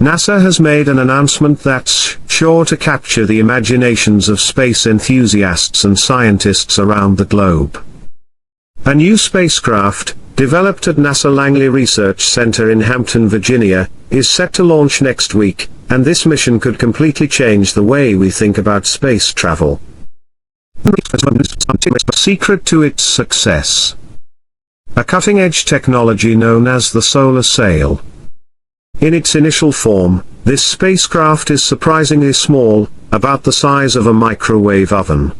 NASA has made an announcement that's sure to capture the imaginations of space enthusiasts and scientists around the globe. A new spacecraft, developed at NASA Langley Research Center in Hampton, Virginia, is set to launch next week, and this mission could completely change the way we think about space travel. Secret to its success. A cutting-edge technology known as the solar sail. In its initial form, this spacecraft is surprisingly small, about the size of a microwave oven.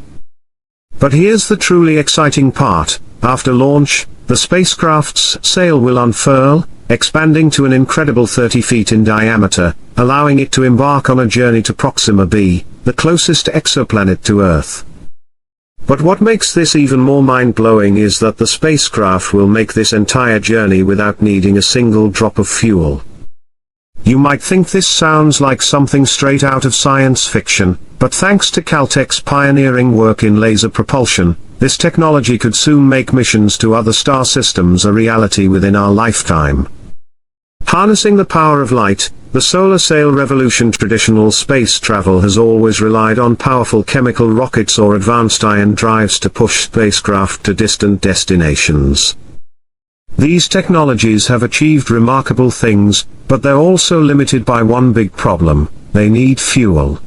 But here's the truly exciting part: after launch, the spacecraft's sail will unfurl, expanding to an incredible 30 feet in diameter, allowing it to embark on a journey to Proxima B, the closest exoplanet to Earth. But what makes this even more mind-blowing is that the spacecraft will make this entire journey without needing a single drop of fuel. You might think this sounds like something straight out of science fiction, but thanks to Caltech's pioneering work in laser propulsion, this technology could soon make missions to other star systems a reality within our lifetime. Harnessing the power of light, the solar sail revolution. Traditional space travel has always relied on powerful chemical rockets or advanced ion drives to push spacecraft to distant destinations. These technologies have achieved remarkable things, but they're also limited by one big problem: they need fuel.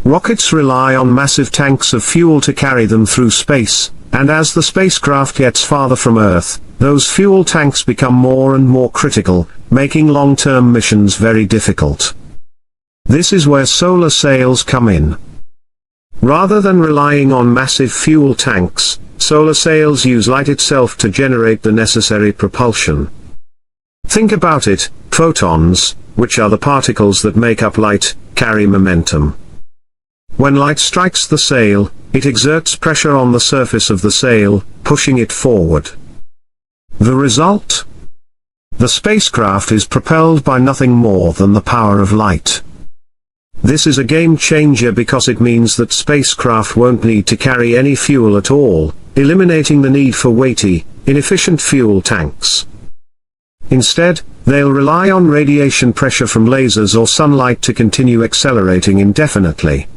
Rockets rely on massive tanks of fuel to carry them through space, and as the spacecraft gets farther from Earth, those fuel tanks become more and more critical, making long-term missions very difficult. This is where solar sails come in. Rather than relying on massive fuel tanks, solar sails use light itself to generate the necessary propulsion. Think about it: photons, which are the particles that make up light, carry momentum. When light strikes the sail, it exerts pressure on the surface of the sail, pushing it forward. The result? The spacecraft is propelled by nothing more than the power of light. This is a game changer because it means that spacecraft won't need to carry any fuel at all, eliminating the need for weighty, inefficient fuel tanks. Instead, they'll rely on radiation pressure from lasers or sunlight to continue accelerating indefinitely.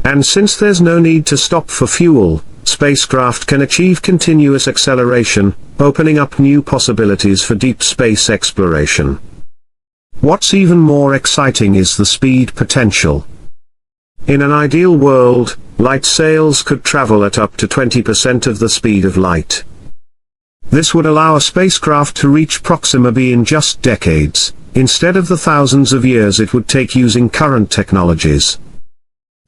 And since there's no need to stop for fuel, spacecraft can achieve continuous acceleration, opening up new possibilities for deep space exploration. What's even more exciting is the speed potential. In an ideal world, light sails could travel at up to 20% of the speed of light. This would allow a spacecraft to reach Proxima B in just decades, instead of the thousands of years it would take using current technologies.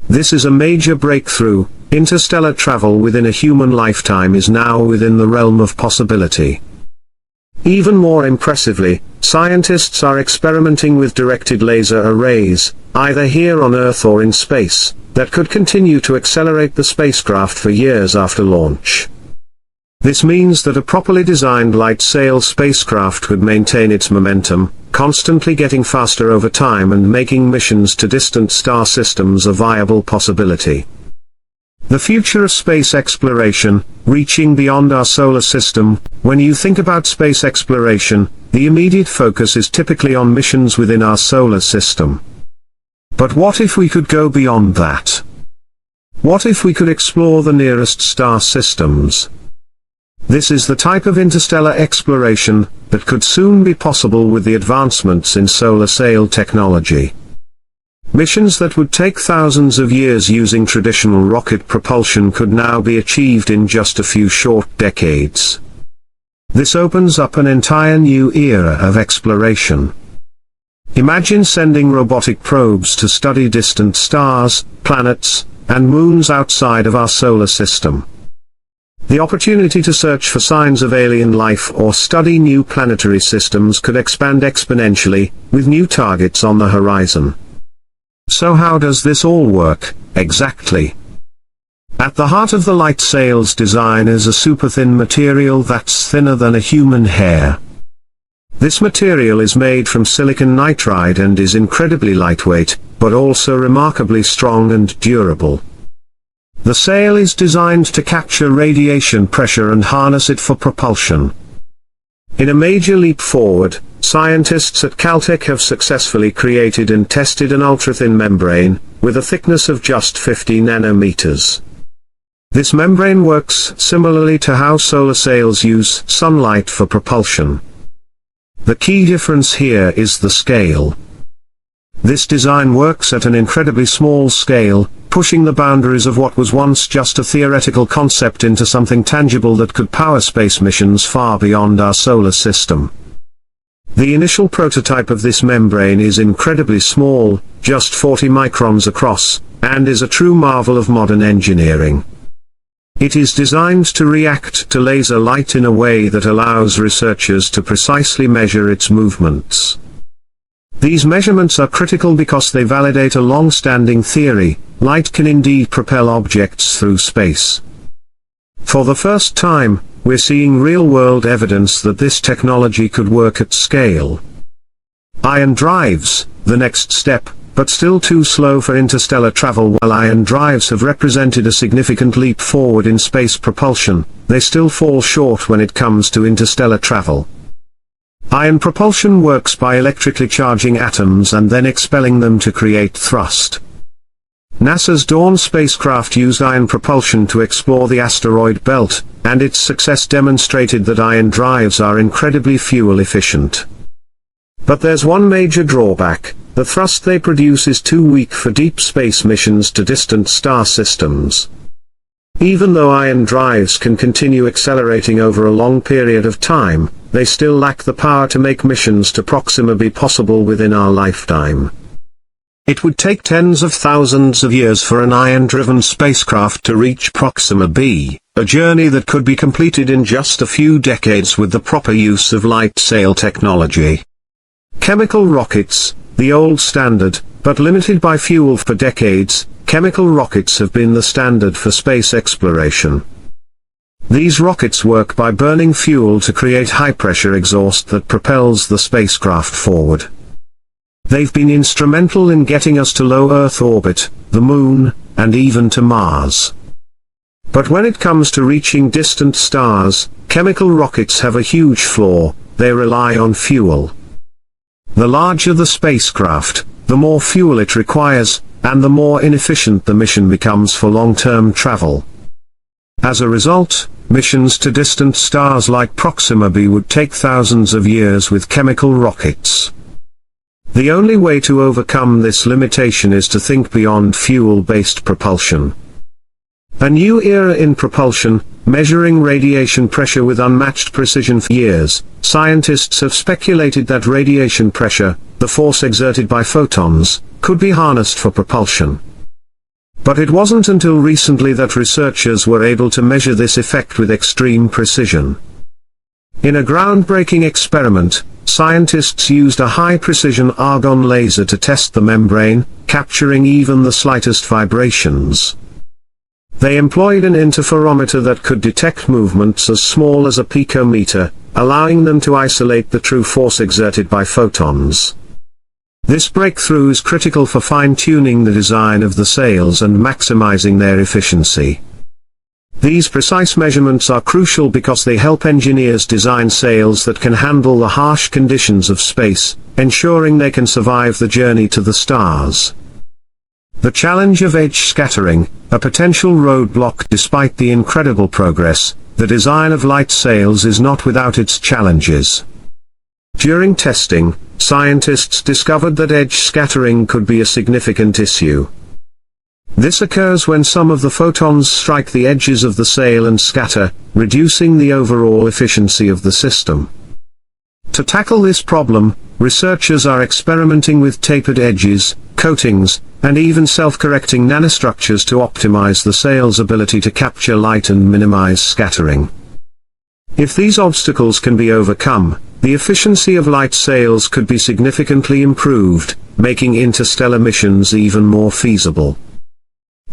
This is a major breakthrough. Interstellar travel within a human lifetime is now within the realm of possibility. Even more impressively, scientists are experimenting with directed laser arrays, either here on Earth or in space, that could continue to accelerate the spacecraft for years after launch. This means that a properly designed light sail spacecraft could maintain its momentum, constantly getting faster over time and making missions to distant star systems a viable possibility. The future of space exploration, reaching beyond our solar system. When you think about space exploration, the immediate focus is typically on missions within our solar system. But what if we could go beyond that? What if we could explore the nearest star systems? This is the type of interstellar exploration that could soon be possible with the advancements in solar sail technology. Missions that would take thousands of years using traditional rocket propulsion could now be achieved in just a few short decades. This opens up an entire new era of exploration. Imagine sending robotic probes to study distant stars, planets, and moons outside of our solar system. The opportunity to search for signs of alien life or study new planetary systems could expand exponentially, with new targets on the horizon. So how does this all work, exactly? At the heart of the light sail's design is a super-thin material that's thinner than a human hair. This material is made from silicon nitride and is incredibly lightweight, but also remarkably strong and durable. The sail is designed to capture radiation pressure and harness it for propulsion. In a major leap forward, scientists at Caltech have successfully created and tested an ultra-thin membrane, with a thickness of just 50 nanometers. This membrane works similarly to how solar sails use sunlight for propulsion. The key difference here is the scale. This design works at an incredibly small scale, pushing the boundaries of what was once just a theoretical concept into something tangible that could power space missions far beyond our solar system. The initial prototype of this membrane is incredibly small, just 40 microns across, and is a true marvel of modern engineering. It is designed to react to laser light in a way that allows researchers to precisely measure its movements. These measurements are critical because they validate a long-standing theory: light can indeed propel objects through space. For the first time, we're seeing real-world evidence that this technology could work at scale. Ion drives, the next step, but still too slow for interstellar travel. While ion drives have represented a significant leap forward in space propulsion, they still fall short when it comes to interstellar travel. Ion propulsion works by electrically charging atoms and then expelling them to create thrust. NASA's Dawn spacecraft used ion propulsion to explore the asteroid belt, and its success demonstrated that ion drives are incredibly fuel efficient. But there's one major drawback: the thrust they produce is too weak for deep space missions to distant star systems. Even though ion drives can continue accelerating over a long period of time, they still lack the power to make missions to Proxima B possible within our lifetime. It would take tens of thousands of years for an ion-driven spacecraft to reach Proxima B, a journey that could be completed in just a few decades with the proper use of light sail technology. Chemical rockets, the old standard, but limited by fuel for decades, chemical rockets have been the standard for space exploration. These rockets work by burning fuel to create high-pressure exhaust that propels the spacecraft forward. They've been instrumental in getting us to low Earth orbit, the Moon, and even to Mars. But when it comes to reaching distant stars, chemical rockets have a huge flaw: they rely on fuel. The larger the spacecraft, the more fuel it requires, and the more inefficient the mission becomes for long-term travel. As a result, missions to distant stars like Proxima B would take thousands of years with chemical rockets. The only way to overcome this limitation is to think beyond fuel-based propulsion. A new era in propulsion, measuring radiation pressure with unmatched precision. For years, scientists have speculated that radiation pressure, the force exerted by photons, could be harnessed for propulsion. But it wasn't until recently that researchers were able to measure this effect with extreme precision. In a groundbreaking experiment, scientists used a high-precision argon laser to test the membrane, capturing even the slightest vibrations. They employed an interferometer that could detect movements as small as a picometer, allowing them to isolate the true force exerted by photons. This breakthrough is critical for fine-tuning the design of the sails and maximizing their efficiency. These precise measurements are crucial because they help engineers design sails that can handle the harsh conditions of space, ensuring they can survive the journey to the stars. The challenge of edge scattering, a potential roadblock. Despite the incredible progress, the design of light sails is not without its challenges. During testing, scientists discovered that edge scattering could be a significant issue. This occurs when some of the photons strike the edges of the sail and scatter, reducing the overall efficiency of the system. To tackle this problem, researchers are experimenting with tapered edges, coatings, and even self-correcting nanostructures to optimize the sail's ability to capture light and minimize scattering. If these obstacles can be overcome, the efficiency of light sails could be significantly improved, making interstellar missions even more feasible.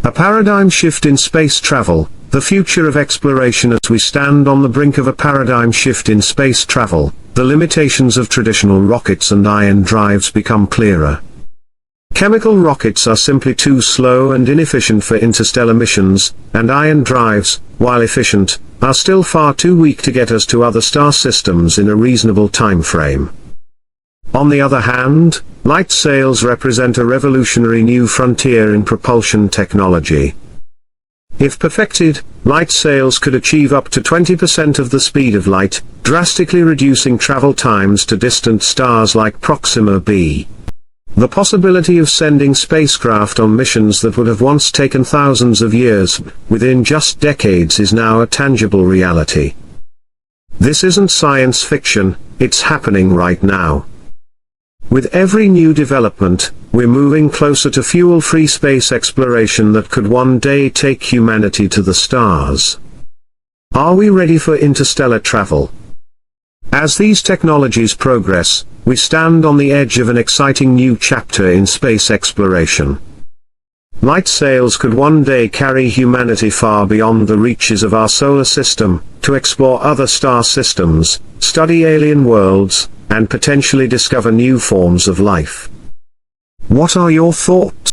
A paradigm shift in space travel, the future of exploration. As we stand on the brink of a paradigm shift in space travel, the limitations of traditional rockets and ion drives become clearer. Chemical rockets are simply too slow and inefficient for interstellar missions, and ion drives, while efficient, are still far too weak to get us to other star systems in a reasonable time frame. On the other hand, light sails represent a revolutionary new frontier in propulsion technology. If perfected, light sails could achieve up to 20% of the speed of light, drastically reducing travel times to distant stars like Proxima B. The possibility of sending spacecraft on missions that would have once taken thousands of years, within just decades, is now a tangible reality. This isn't science fiction, it's happening right now. With every new development, we're moving closer to fuel-free space exploration that could one day take humanity to the stars. Are we ready for interstellar travel? As these technologies progress, we stand on the edge of an exciting new chapter in space exploration. Light sails could one day carry humanity far beyond the reaches of our solar system, to explore other star systems, study alien worlds, and potentially discover new forms of life. What are your thoughts?